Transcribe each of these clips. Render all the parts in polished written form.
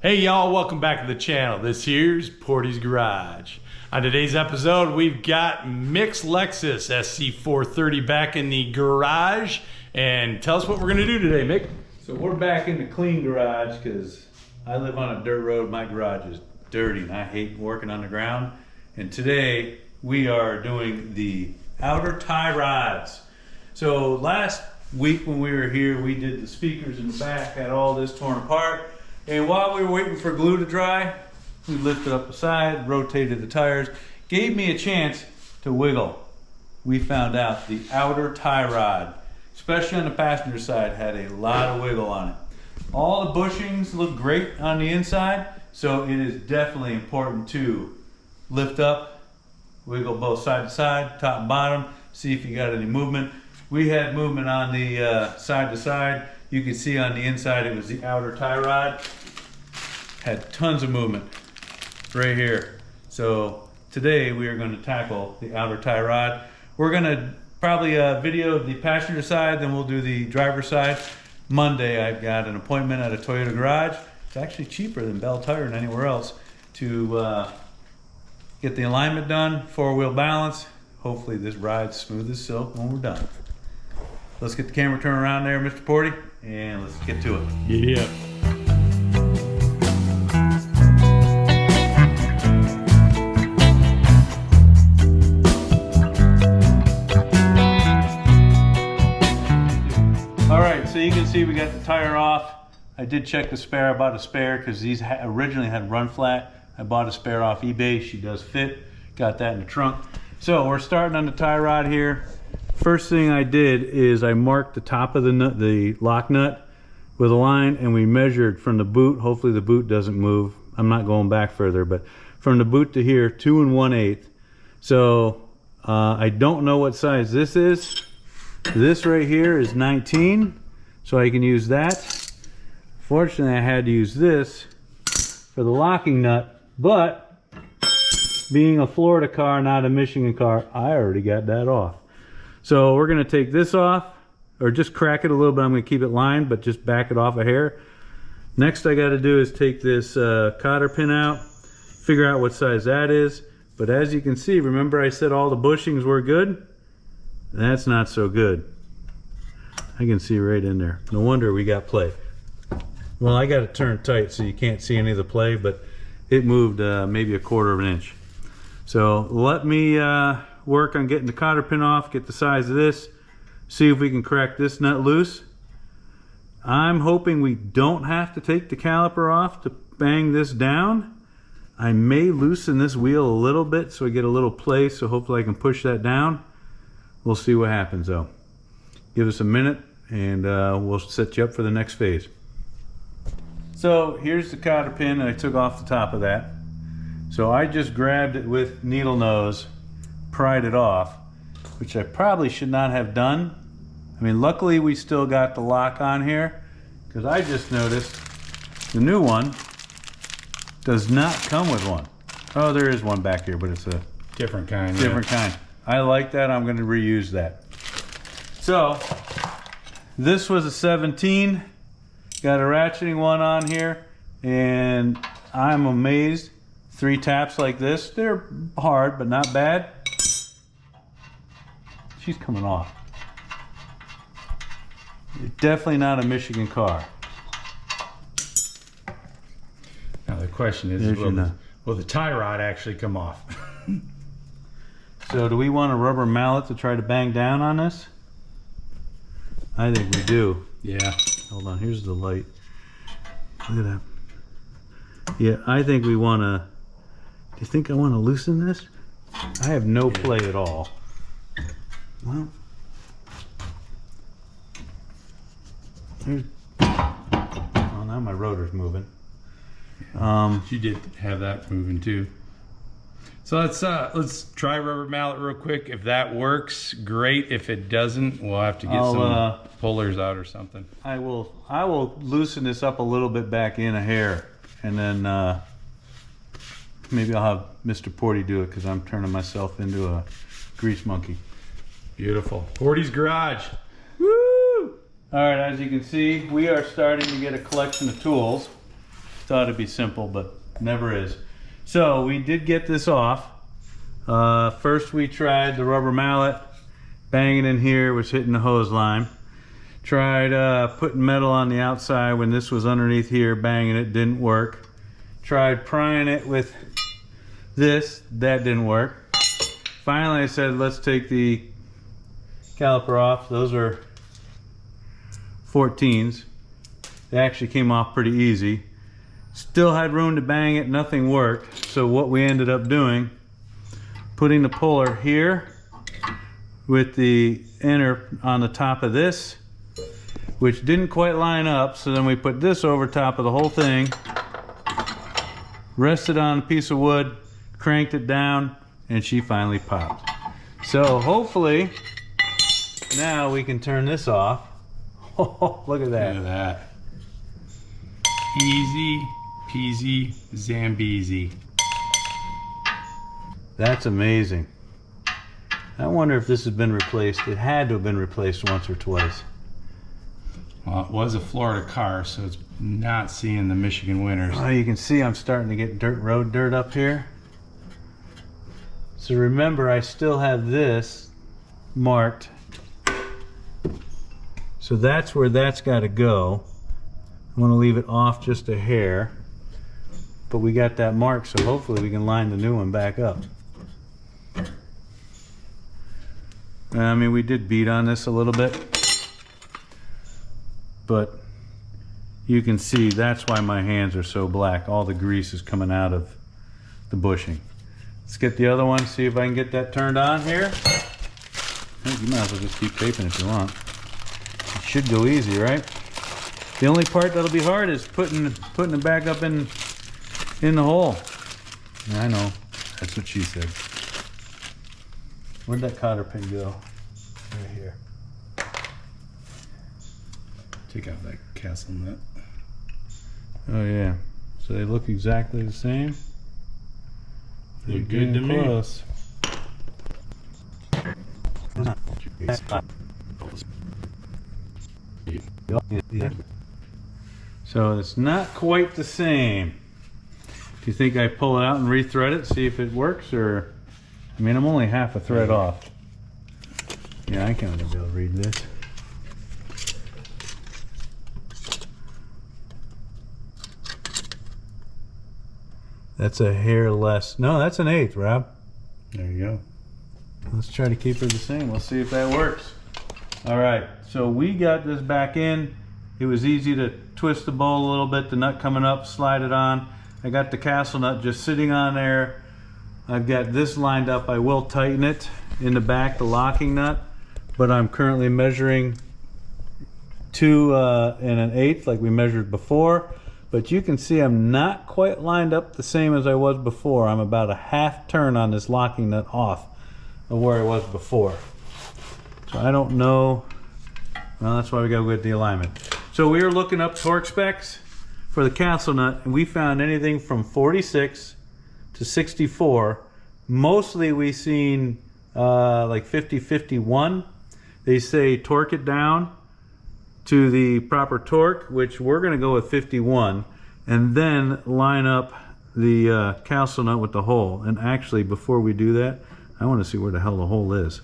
Hey y'all, welcome back to the channel. This here's Portie's Garage. On today's episode, we've got Mick's Lexus SC430 back in the garage. And tell us what we're gonna do today, Mick. So we're back in the clean garage because I live on a dirt road. My garage is dirty and I hate working on the ground. And today we are doing the outer tie rods. So last week when we were here, we did the speakers in the back, had all this torn apart. And while we were waiting for glue to dry, we lifted up the side, rotated the tires, gave me a chance to wiggle. We found out the outer tie rod, especially on the passenger side, had a lot of wiggle on it. All the bushings look great on the inside, so it is definitely important to lift up, wiggle both side to side, top and bottom, see if you got any movement. We had movement on the side to side. You can see on the inside it was the outer tie rod. Had tons of movement right here. So today we are going to tackle the outer tie rod. We're going to probably video the passenger side, then we'll do the driver's side. Monday I've got an appointment at a Toyota garage. It's actually cheaper than Bell Tire and anywhere else to get the alignment done, four-wheel balance. Hopefully this ride's smooth as silk when we're done. Let's get the camera turned around there, Mr. Portie, and let's get to it. Yeah. So you can see we got the tire off. I did check the spare. I bought a spare because these originally had run flat. I bought a spare off eBay. She does fit. Got that in the trunk. So we're starting on the tie rod here. First thing I did is I marked the top of the nut, the lock nut, with a line, and we measured from the boot. Hopefully the boot doesn't move. I'm not going back further, but from the boot to here, 2 1/8. So I don't know what size this is. This right here is 19. So I can use that. Fortunately, I had to use this for the locking nut, but being a Florida car, not a Michigan car, I already got that off. So we're gonna take this off, or just crack it a little bit. I'm gonna keep it lined, but just back it off a hair. Next I gotta do is take this cotter pin out, figure out what size that is. But as you can see, remember I said all the bushings were good? That's not so good. I can see right in there. No wonder we got play. Well, I got it turned tight so you can't see any of the play, but it moved maybe 1/4 inch. So let me work on getting the cotter pin off, get the size of this, see if we can crack this nut loose. I'm hoping we don't have to take the caliper off to bang this down. I may loosen this wheel a little bit so I get a little play, so hopefully I can push that down. We'll see what happens though. Give us a minute and we'll set you up for the next phase. So here's the cotter pin that I took off the top of that. So I just grabbed it with needle nose, pried it off, which I probably should not have done. I mean, luckily we still got the lock on here, because I just noticed the new one does not come with one. Oh, there is one back here, but it's a Different kind. different kind. I like that. I'm going to reuse that. So this was a 17, got a ratcheting one on here, and I'm amazed. 3 taps like this, they're hard but not bad. She's coming off. Definitely not a Michigan car. Now the question is, will the tie rod actually come off? So do we want a rubber mallet to try to bang down on this? I think we do. Yeah. Hold on, here's the light. Look at that. Yeah, I think we want to... Do you think I want to loosen this? I have no play at all. Well... Here's... Oh, now my rotor's moving. You did have that moving too. So let's try rubber mallet real quick. If that works, great. If it doesn't, we'll have to get some pullers out or something. I will loosen this up a little bit back in a hair, and then maybe I'll have Mr. Portie do it because I'm turning myself into a grease monkey. Beautiful. Portie's Garage. Woo! All right, as you can see, we are starting to get a collection of tools. Thought it'd be simple, but never is. So we did get this off. First we tried the rubber mallet, banging in here, was hitting the hose line. Tried putting metal on the outside when this was underneath here, banging it, didn't work. Tried prying it with this, that didn't work. Finally I said, let's take the caliper off. Those are 14s. They actually came off pretty easy. Still had room to bang it, nothing worked. So what we ended up doing, putting the puller here with the inner on the top of this, which didn't quite line up, so then we put this over top of the whole thing, rested on a piece of wood, cranked it down, and she finally popped. So hopefully now we can turn this off. Oh, look at that. Look at that. Easy peasy Zambezi. That's amazing. I wonder if this has been replaced. It had to have been replaced once or twice. Well, it was a Florida car, so it's not seeing the Michigan winters. Oh, you can see I'm starting to get road dirt up here. So remember, I still have this marked. So that's where that's got to go. I want to leave it off just a hair. But we got that marked, so hopefully we can line the new one back up. I mean, we did beat on this a little bit. But you can see that's why my hands are so black. All the grease is coming out of the bushing. Let's get the other one, see if I can get that turned on here. I think you might as well just keep taping if you want. It should go easy, right? The only part that'll be hard is putting it back up in the hole. Yeah, I know. That's what she said. Where'd that cotter pin go? Right here. Take out that castle nut. Oh yeah. So they look exactly the same. Look good to me. Close. So it's not quite the same. Do you think I pull it out and rethread it, see if it works, or? I mean, I'm only half a thread off. Yeah, I can't be able to read this. That's a hair less. No, that's an 1/8, Rob. There you go. Let's try to keep her the same. Let's see if that works. All right, so we got this back in. It was easy to twist the bowl a little bit, the nut coming up, slide it on. I got the castle nut just sitting on there. I've got this lined up. I will tighten it in the back, the locking nut, but I'm currently measuring 2 1/8 like we measured before. But you can see I'm not quite lined up the same as I was before. I'm about a half turn on this locking nut off of where I was before. So I don't know. Well, that's why we gotta go get the alignment. So we were looking up torque specs for the castle nut, and we found anything from 46 to 64. Mostly we seen like 50, 51. They say torque it down to the proper torque, which we're going to go with 51, and then line up the castle nut with the hole. And actually, before we do that, I want to see where the hell the hole is.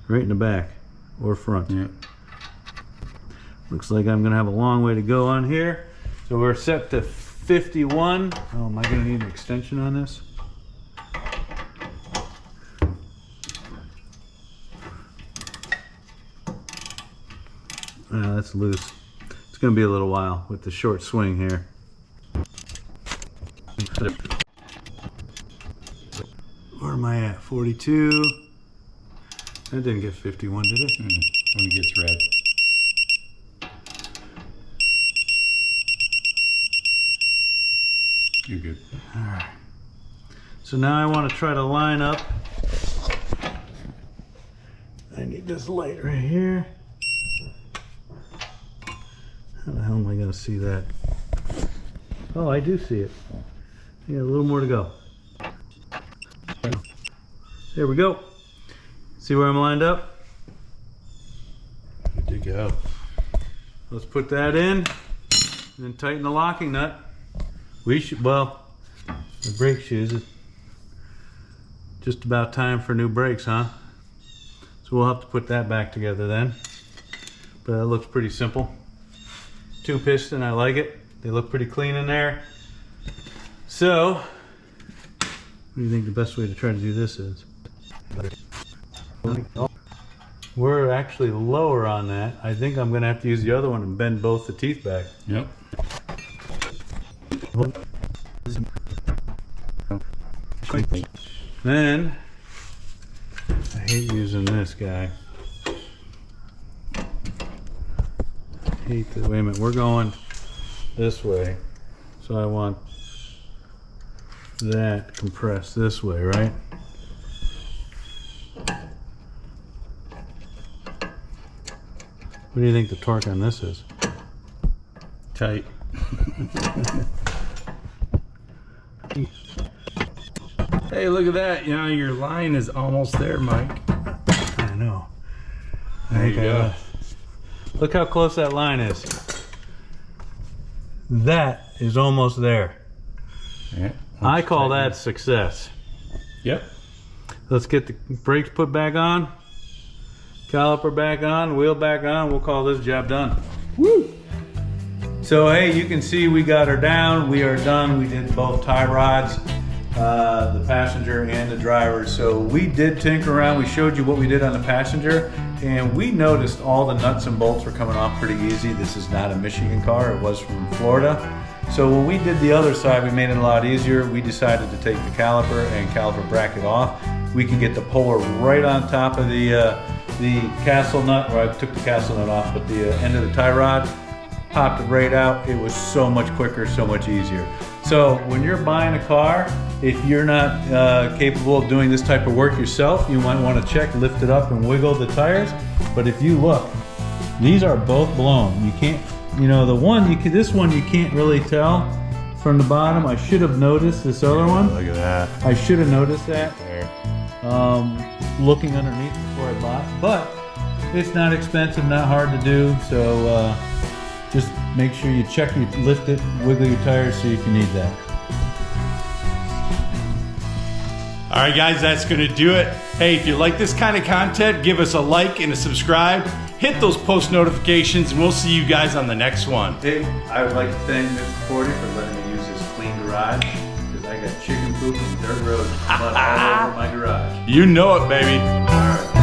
Right in the back or front. Yeah. Looks like I'm going to have a long way to go on here. So we're set to 51. Oh, am I going to need an extension on this? That's loose. It's going to be a little while with the short swing here. Where am I at? 42. That didn't get 51, did it? When it gets red. You're good. All right. So now I want to try to line up. I need this light right here. How the hell am I going to see that? Oh, I do see it. I got a little more to go. There we go. See where I'm lined up? Good to go. Let's put that in and then tighten the locking nut. We should, well, the brake shoes is just about time for new brakes, huh? So we'll have to put that back together then. But it looks pretty simple. 2 piston, I like it. They look pretty clean in there. So, what do you think the best way to try to do this is? We're actually lower on that. I think I'm gonna have to use the other one and bend both the teeth back. Yep. Then, I hate using this guy. Wait a minute, we're going this way. So I want that compressed this way, right? What do you think the torque on this is? Tight. Hey, look at that. You know, your line is almost there, Mike. I know. There you go. Look how close that line is. That is almost there. Yeah, I call that success. Yep. Let's get the brakes put back on, caliper back on, wheel back on. We'll call this job done. Woo! So hey, you can see we got her down. We are done. We did both tie rods, the passenger and the driver. So we did tinker around. We showed you what we did on the passenger, and we noticed all the nuts and bolts were coming off pretty easy. This is not a Michigan car. It was from Florida. So when we did the other side, we made it a lot easier. We decided to take the caliper and caliper bracket off. We could get the puller right on top of the castle nut, or I took the castle nut off, but the end of the tie rod, popped it right out. It was so much quicker, so much easier. So when you're buying a car, if you're not capable of doing this type of work yourself, you might want to check, lift it up and wiggle the tires. But if you look, these are both blown. You can't, you know, the one, this one you can't really tell from the bottom. I should have noticed this other one. Look at that. I should have noticed that. There. Looking underneath before I bought, but it's not expensive, not hard to do. So just make sure you check, you lift it, wiggle your tires, see if you need that. All right, guys, that's going to do it. Hey, if you like this kind of content, give us a like and a subscribe. Hit those post notifications, and we'll see you guys on the next one. Hey, I would like to thank Mr. Portie for letting me use this clean garage, because I got chicken poop and dirt road mud all over my garage. You know it, baby. All right.